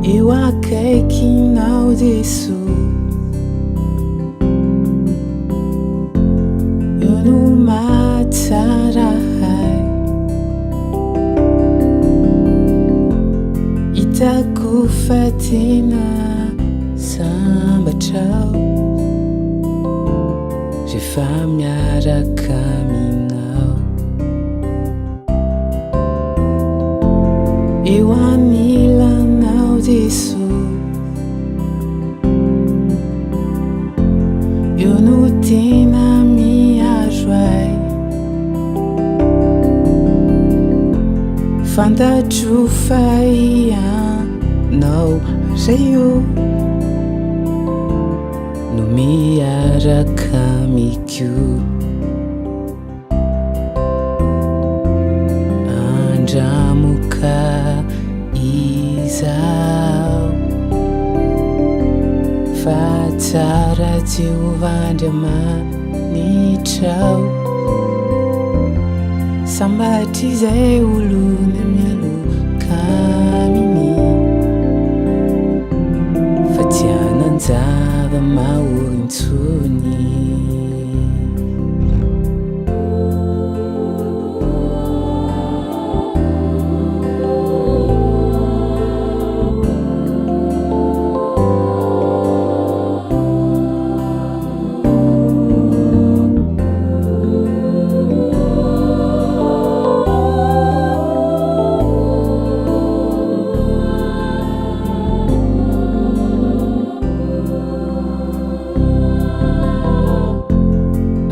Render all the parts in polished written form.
eo akaikinao Jesosy, eo no mahatsara hay, hitako fa tena sambatrao rehefa miaraka aminao. Eo anilanao Jesosy, eo no tena mihazo ay, fantatro fa ianao reo no miaraka amiko. Andramoka izao fa tsara Jehovah Andriamanitrao, sambatra izay olona mialoka aminy fa tsy hanan-java mahorintsony.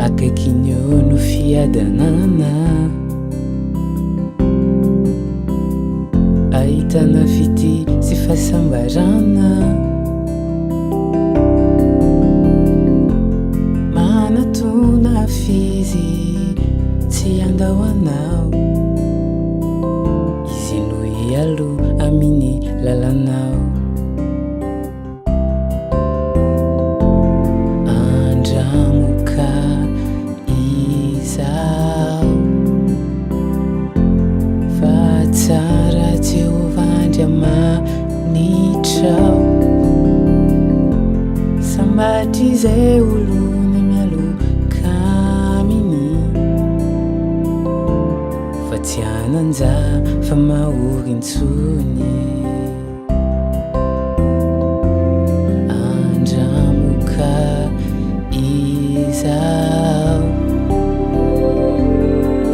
Akaikinyo no fiadanana, ahitana fity sy fahasambarana, manatona fizy tsy andao anao, izy no hialo amin'ny lalanao. Andramoka izao fa tsara Jehovah Andriamanitrao, sambatra izay olona mialoka aminy fa tsy hanan-java mahorintsony. Andramoka izao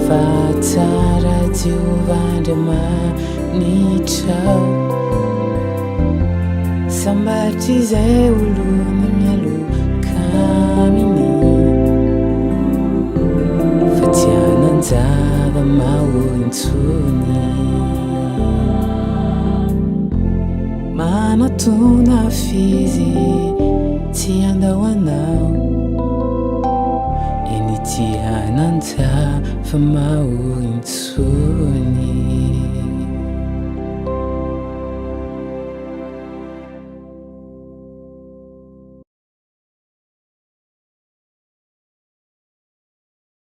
fa tsara Jehovah Andriamanitrao, sambatra izay olona mialoka aminy fa tsy hanan-java mahorintsony. Manatona fizy tsy andao anao, eny tsy hanan-java mahorintsony.